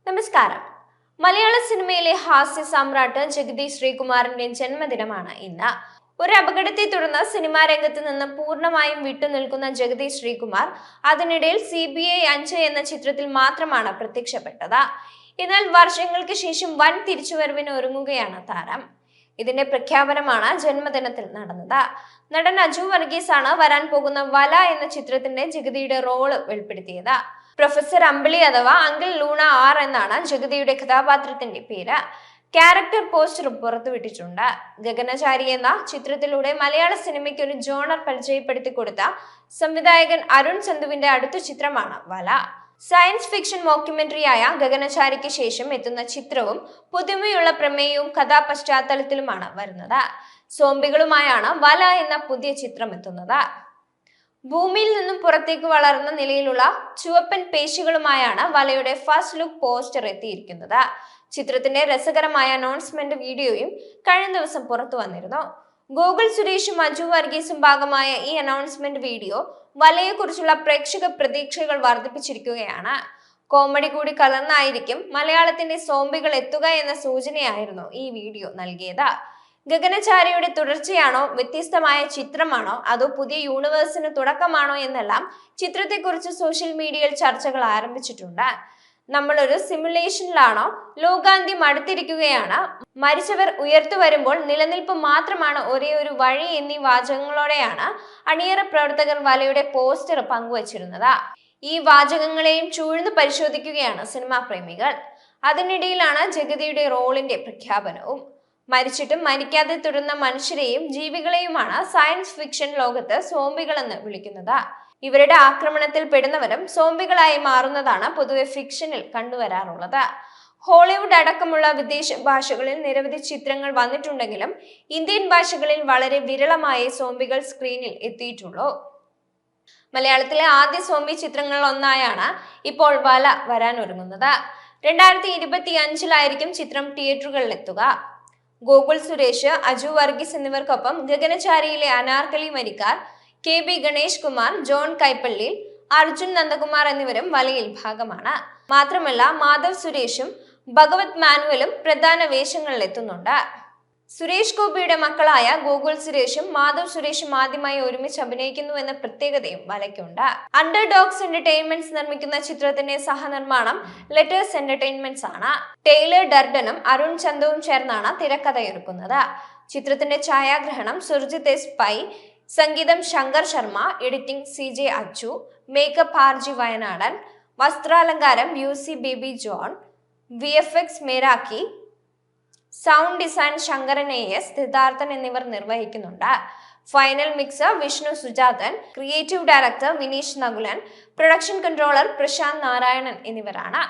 നമസ്കാരം. മലയാള സിനിമയിലെ ഹാസ്യ സാമ്രാട്ട് ജഗതി ശ്രീകുമാറിന്റെ ജന്മദിനമാണ് ഇന്ന്. ഒരു അപകടത്തെ തുടർന്ന് സിനിമാ രംഗത്ത് നിന്ന് പൂർണ്ണമായും വിട്ടുനിൽക്കുന്ന ജഗതി ശ്രീകുമാർ അതിനിടയിൽ CBI 5 എന്ന ചിത്രത്തിൽ മാത്രമാണ് പ്രത്യക്ഷപ്പെട്ടത്. എന്നാൽ വർഷങ്ങൾക്ക് ശേഷം വൻ തിരിച്ചുവരവിന് ഒരുങ്ങുകയാണ് താരം. ഇതിന്റെ പ്രഖ്യാപനമാണ് ജന്മദിനത്തിൽ നടന്നത്. നടൻ അജു വർഗീസ് ആണ് വരാൻ പോകുന്ന വല എന്ന ചിത്രത്തിന്റെ ജഗതിയുടെ റോള് വെളിപ്പെടുത്തിയത്. പ്രൊഫസർ അമ്പിളി അഥവാ അങ്കിൾ ലൂണ R എന്നാണ് ജഗതിയുടെ കഥാപാത്രത്തിന്റെ പേര്. Character poster പുറത്തുവിട്ടിട്ടുണ്ട്. ഗഗനചാരി എന്ന ചിത്രത്തിലൂടെ മലയാള സിനിമയ്ക്ക് ഒരു ജോണർ പരിചയപ്പെടുത്തി കൊടുത്ത സംവിധായകൻ അരുൺ ചന്തുവിന്റെ അടുത്ത ചിത്രമാണ് വല. സയൻസ് ഫിക്ഷൻ മോക്യുമെന്ററിയായ ഗഗനചാരിക്ക് ശേഷം എത്തുന്ന ചിത്രവും പുതുമയുള്ള പ്രമേയവും കഥാപശ്ചാത്തലത്തിലുമാണ് വരുന്നത്. സോംബികളുമായാണ് വല എന്ന പുതിയ ചിത്രം എത്തുന്നത്. ഭൂമിയിൽ നിന്നും പുറത്തേക്ക് വളർന്ന നിലയിലുള്ള ചുവപ്പൻ പേശികളുമായാണ് വലയുടെ ഫസ്റ്റ് ലുക്ക് പോസ്റ്റർ എത്തിയിരിക്കുന്നത്. ചിത്രത്തിന്റെ രസകരമായ അനൗൺസ്മെന്റ് വീഡിയോയും കഴിഞ്ഞ ദിവസം പുറത്തു വന്നിരുന്നു. ഗോകുൽ സുരേഷും അജു വർഗീസും ഭാഗമായ ഈ അനൗൺസ്മെന്റ് വീഡിയോ വലയെക്കുറിച്ചുള്ള പ്രേക്ഷക പ്രതീക്ഷകൾ വർദ്ധിപ്പിച്ചിരിക്കുകയാണ്. കോമഡി കൂടി കലർന്നായിരിക്കും മലയാളത്തിന്റെ സോംബികൾ എത്തുക എന്ന സൂചനയായിരുന്നു ഈ വീഡിയോ നൽകിയത്. ഗഗനചാരിയുടെ തുടർച്ചയാണോ, വ്യത്യസ്തമായ ചിത്രമാണോ, അതോ പുതിയ യൂണിവേഴ്സിന് തുടക്കമാണോ എന്നെല്ലാം ചിത്രത്തെക്കുറിച്ച് സോഷ്യൽ മീഡിയയിൽ ചർച്ചകൾ ആരംഭിച്ചിട്ടുണ്ട്. നമ്മളൊരു സിമുലേഷനിലാണോ, ലോകാന്ത്യം അടുത്തിരിക്കുകയാണ്, മരിച്ചവർ ഉയർത്തു വരുമ്പോൾ നിലനിൽപ്പ് മാത്രമാണ് ഒരേ ഒരു വഴി എന്നീ വാചകങ്ങളോടെയാണ് അണിയറ പ്രവർത്തകർ വലയുടെ പോസ്റ്റർ പങ്കുവച്ചിരുന്നത്. ഈ വാചകങ്ങളെയും ചൂഴ്ന്നു പരിശോധിക്കുകയാണ് സിനിമാ പ്രേമികൾ. അതിനിടയിലാണ് ജഗതിയുടെ റോളിന്റെ പ്രഖ്യാപനവും. മരിച്ചിട്ടും മരിക്കാതെ തുടരുന്ന മനുഷ്യരെയും ജീവികളെയുമാണ് സയൻസ് ഫിക്ഷൻ ലോകത്ത് സോംബികളെന്ന് വിളിക്കുന്നത്. ഇവരുടെ ആക്രമണത്തിൽ പെടുന്നവരും സോംബികളായി മാറുന്നതാണ് പൊതുവെ ഫിക്ഷനിൽ കണ്ടുവരാറുള്ളത്. ഹോളിവുഡ് അടക്കമുള്ള വിദേശ ഭാഷകളിൽ നിരവധി ചിത്രങ്ങൾ വന്നിട്ടുണ്ടെങ്കിലും ഇന്ത്യൻ ഭാഷകളിൽ വളരെ വിരളമായി സോംബികൾ സ്ക്രീനിൽ എത്തിയിട്ടുള്ളൂ. മലയാളത്തിലെ ആദ്യ സോംബി ചിത്രങ്ങളിൽ ഒന്നായാണ് ഇപ്പോൾ വല വരാനൊരുങ്ങുന്നത്. 2025 ചിത്രം തിയേറ്ററുകളിൽ എത്തുക. ഗോകുൽ സുരേഷ്, അജു വർഗീസ് എന്നിവർക്കൊപ്പം ഗഗനചാരിയിലെ അനാർക്കലി മരിക്കാർ, KB ഗണേഷ് കുമാർ, ജോൺ കൈപ്പള്ളി, അർജുൻ നന്ദകുമാർ എന്നിവരും വലയിൽ ഭാഗമാണ്. മാത്രമല്ല മാധവ് സുരേഷും ഭഗവത് മാനുവലും പ്രധാന വേഷങ്ങളിൽ എത്തുന്നുണ്ട്. സുരേഷ് ഗോപിയുടെ മക്കളായ ഗോകുൽ സുരേഷും മാധവ് സുരേഷും ആദ്യമായി ഒരുമിച്ച് അഭിനയിക്കുന്നു എന്ന പ്രത്യേകതയും വലയ്ക്കുണ്ട്. അണ്ടർഡോഗ്സ് എന്റർടൈൻമെന്റ്സ് നിർമ്മിക്കുന്ന ചിത്രത്തിന്റെ സഹനിർമ്മാണം ലെറ്റേഴ്സ് എന്റർടൈൻമെന്റ്സ് ആണ്. ടൈലർ ഡർഡനും അരുൺ ചന്ദവും ചേർന്നാണ് തിരക്കഥയൊരുക്കുന്നത്. ചിത്രത്തിന്റെ ഛായാഗ്രഹണം സുർജിത് S. പൈ, സംഗീതം Shankar Sharma, editing CJ Achu, makeup RG Wayanadan, വസ്ത്രാലങ്കാരം UC Baby John, VFX Meraki, sound design Sankaran AS, Sidharthan എന്നിവർ നിർവഹിക്കുന്നുണ്ട്. Final mixer Vishnu Sujathan, creative director Vineesh Nakulan, production controller Prashanth Narayanan എന്നിവരാണ്.